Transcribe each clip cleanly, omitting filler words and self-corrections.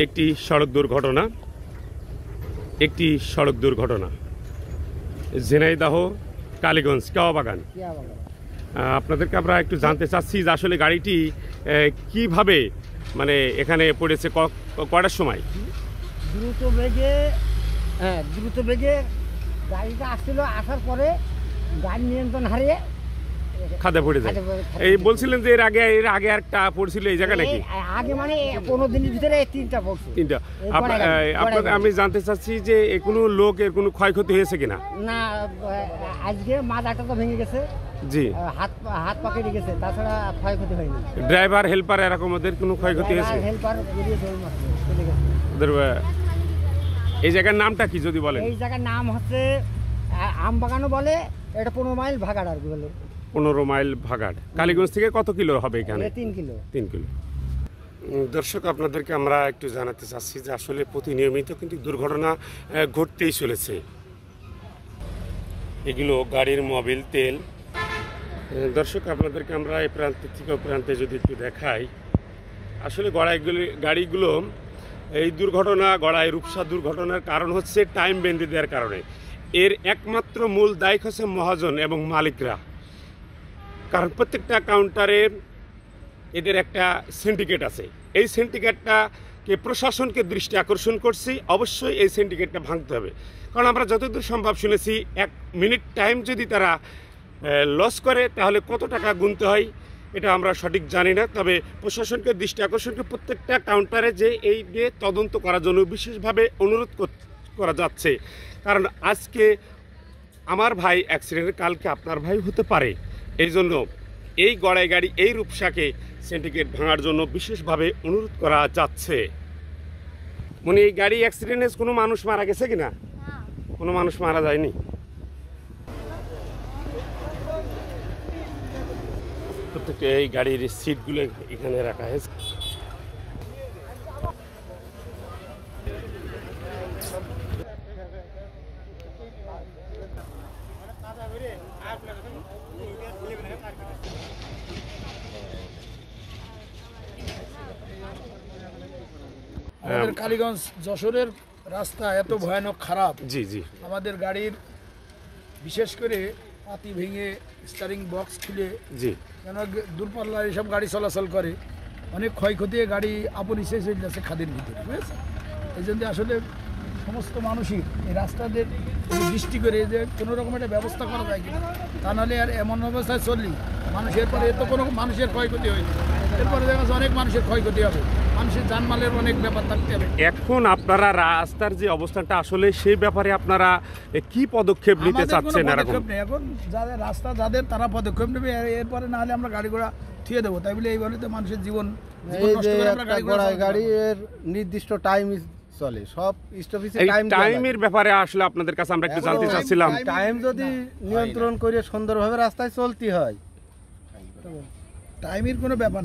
একটি সড়ক দুর্ঘটনা ঝিনাইদহ কালীগঞ্জ কেওয়া বাগান। আপনাদেরকে আমরা একটু জানতে চাচ্ছি যে আসলে গাড়িটি কিভাবে মানে এখানে পড়েছে, কটার সময়? দ্রুত বেগে গাড়িটা আসছিল, আসার পরে গাড়ি নিয়ন্ত্রণ হারিয়ে খাদে পড়ে যায়। এই বলছিলেন যে এর আগে একটা পড়ছিল এই জায়গা নাকি? আগে মানে 15 দিনের ভিতরে তিনটা পড়ছে। আপনাদের আমি জানতে চাচ্ছি যে কোনো লোকের কোনো ক্ষয়ক্ষতি হয়েছে কিনা? না, আজকে মাথাটা তো ভেঙে গেছে, জি, হাত পা কেটে গেছে, তাছাড়া ক্ষয়ক্ষতি হয়নি। ড্রাইভার হেল্পার এরকম ওদের কোনো ক্ষয়ক্ষতি হয়েছে? হেল্পার চলে গেছে। ওদের এই জায়গার নামটা কি যদি বলেন? এই জায়গার নাম হচ্ছে আমবাগানও বলে, এটা 15 মাইল ভাগাড় আর কি বলে। 15 মাইল ভাগাড়। কালীগঞ্জ থেকে কত কিলো হবে এখানে? 3 কিলো। দর্শক, আপনাদেরকে আমরা একটু জানাতে চাচ্ছি যে আসলে প্রতিনিয়মিত কিন্তু দুর্ঘটনা ঘটতেই চলেছে। এগুলো গাড়ির মোবিল তেল। দর্শক, আপনাদেরকে আমরা এই প্রান্ত থেকে প্রান্তে যদি একটু দেখাই, আসলে গাড়িগুলো এই গড়াই রূপসা দুর্ঘটনার কারণ হচ্ছে টাইম বেঁধে দেওয়ার কারণে। এর একমাত্র মূল দায়ী হচ্ছে মহাজন এবং মালিকরা। কারণ প্রত্যেকটা কাউন্টারে এদের একটা সিন্ডিকেট আছে। এই সিন্ডিকেটটাকে প্রশাসনকে দৃষ্টি আকর্ষণ করছি, অবশ্যই এই সিন্ডিকেটটা ভাঙতে হবে। কারণ আমরা যতদূর সম্ভব শুনেছি 1 মিনিট টাইম যদি তারা লস করে তাহলে কত টাকা গুনতে হয় এটা আমরা সঠিক জানি না। তবে প্রশাসনকে দৃষ্টি আকর্ষণকে প্রত্যেকটা কাউন্টারে যে এই নিয়ে তদন্ত করার জন্য বিশেষভাবে অনুরোধ করা যাচ্ছে। কারণ আজকে আমার ভাই অ্যাক্সিডেন্টে, কালকে আপনার ভাই হতে পারে। এই জন্য এই গড়াই গাড়ি এই রূপসাকে সিন্ডিকেট ভাঙার জন্য বিশেষভাবে অনুরোধ করা যাচ্ছে। মানে এই গাড়ি অ্যাক্সিডেন্টে কোনো মানুষ মারা গেছে কিনা? কোনো মানুষ মারা যায়নি। প্রত্যেকটা এই গাড়ির সিটগুলো এখানে রাখা হয়েছে। আমাদের কালীগঞ্জ যশোরের রাস্তা এত ভয়ানক খারাপ। জি জি, আমাদের গাড়ির বিশেষ করে পাতি ভেঙে স্টারিং বক্স খুলে, জি, কেন দূরপাল্লার এইসব গাড়ি চলাচল করে, অনেক ক্ষয়ক্ষতি, গাড়ি আপনি শেষ হয়ে যাচ্ছে খাদের ভিতরে, বুঝেছে? এই জন্য আসলে সমস্ত মানুষই এই রাস্তাদের দৃষ্টি করে যে কোনো রকম একটা ব্যবস্থা করা যায় কিনা, তা নাহলে আর এমন অবস্থায় চললি মানুষের পরে এত কোনো মানুষের ক্ষয়ক্ষতি হয়নি, এরপরে দেখা যাচ্ছে অনেক মানুষের ক্ষয়ক্ষতি হবে, মানুষের জানমালের অনেক ব্যাপার থাকতে হবে। এখন আপনারা রাস্তার যে অবস্থানটা আসলে সেই ব্যাপারে আপনারা কি পদক্ষেপ নিতে চাচ্ছেন? এখন যাদের রাস্তা যাদের তারা পদক্ষেপ নেবে, এরপরে না হলে আমরা গাড়ি ঘোড়া থিয়ে দেবো। তাই বলে এই বলে তো মানুষের জীবন গাড়ির নির্দিষ্ট টাইম চলে, সব স্টপেজে টাইমের ব্যাপারে আসলে আপনাদের কাছে আমরা একটু জানতে চাচ্ছিলাম। টাইম যদি নিয়ন্ত্রণ করে সুন্দরভাবে রাস্তায় চলতে হয়, টাইমের কোনো ব্যাপার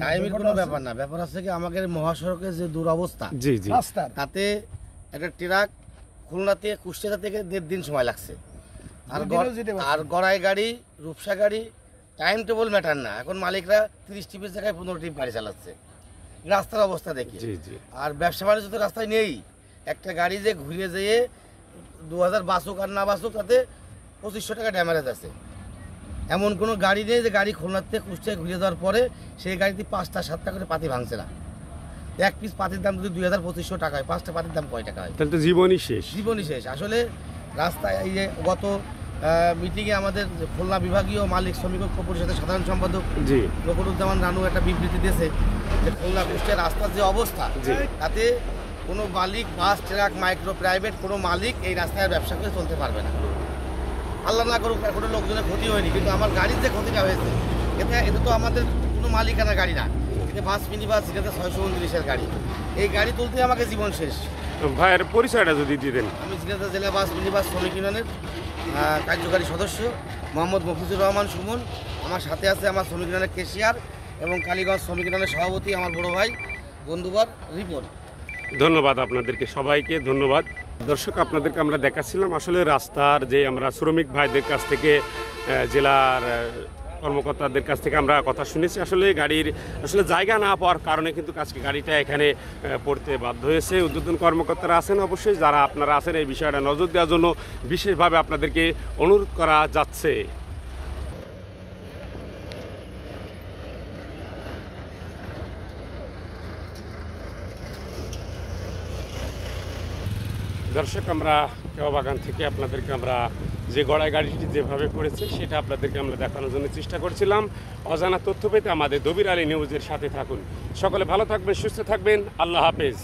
না, ব্যাপার আছে কি আমাদের মহাসড়কের যে দুরবস্থা, জি জি, তাতে একটা ট্রাক খুলনা থেকে কুষ্টিয়া থেকে 1.5 দিন সময় লাগছে। আর গড়াই গাড়ি রূপসা গাড়ি টাইম টেবল ম্যাটার না, এখন মালিকরা 30 টিপের জায়গায় 15 টিপ গাড়ি চালাচ্ছে রাস্তার অবস্থা দেখি। আর ব্যবসা বাণিজ্য তো রাস্তায় নেই। একটা গাড়ি যে ঘুরিয়ে যেয়ে 2000 বাসুক আর না বাসুক, তাতে 2500 টাকা ড্যামেজ আছে। এমন কোনো গাড়ি নেই যে গাড়ি খুলনার থেকে কুষ্টিয়ায় ঘুরিয়ে দেওয়ার পরে সেই গাড়িতে 5টা 7টা করে পাতি ভাঙছে না। এক পিস পাতির দাম যদি 2000-2500 টাকা হয়, 5টা পাতির দাম কয় টাকা হয়? তাহলে তো জীবনই শেষ। আসলে রাস্তায় এই যে গত মিটিংয়ে আমাদের খুলনা বিভাগীয় মালিক শ্রমিক ঐক্য পরিষদের সাধারণ সম্পাদক রকুরুজ্জামান রানু একটা বিবৃতি দিয়েছে যে খুলনা কুষ্টিয়ার রাস্তার যে অবস্থা, তাতে কোনো মালিক, বাস, ট্রাক, মাইক্রো, প্রাইভেট কোনো মালিক এই রাস্তায় ব্যবসা করে চলতে পারবে না। আল্লাহ না করুক কোনো লোকজনের ক্ষতি হয়নি, কিন্তু আমার গাড়ির যে ক্ষতিটা হয়েছে এটা তো আমাদের কোনো মালিকানা গাড়ি না, এটা বাস মিনি বাস, এটা 629-এর গাড়ি। এই গাড়ি তুলতে আমাকে জীবন শেষ। ভাইয়ের পরিচয়টা যদি দিতেন। আমি ঝিনাইদহ জেলা বাস মিনি বাস শ্রমিক ইউনিয়নের কার্যকারী সদস্য মোহাম্মদ মফিজুর রহমান সুমন। আমার সাথে আছে আমার শ্রমিক ইউনিয়নের কেশিয়ার এবং কালীগঞ্জ শ্রমিক ইউনিয়নের সভাপতি আমার বড় ভাই বন্ধুবার রিপন। ধন্যবাদ আপনাদেরকে, সবাইকে ধন্যবাদ। দর্শক, আপনাদেরকে আমরা দেখাচ্ছিলাম আসলে রাস্তার যে আমরা শ্রমিক ভাইদের কাছ থেকে জেলার কর্মকর্তাদের কাছ থেকে আমরা কথা শুনেছি। আসলে গাড়ির আসলে জায়গা না পাওয়ার কারণে কিন্তু আজকে গাড়িটা এখানে পড়তে বাধ্য হয়েছে। ঊর্ধ্বতন কর্মকর্তারা আছেন অবশ্যই, যারা আপনারা আছেন এই বিষয়টা নজর দেওয়ার জন্য বিশেষভাবে আপনাদেরকে অনুরোধ করা যাচ্ছে। দর্শক, আমরা কেওয়া বাগান থেকে আপনাদেরকে আমরা যে গড়াই গাড়িটি যেভাবে পড়েছে সেটা আপনাদেরকে আমরা দেখানোর জন্য চেষ্টা করছিলাম। অজানা তথ্য পেতে আমাদের দবির আলী নিউজের সাথে থাকুন। সকলে ভালো থাকবেন, সুস্থ থাকবেন। আল্লাহ হাফেজ।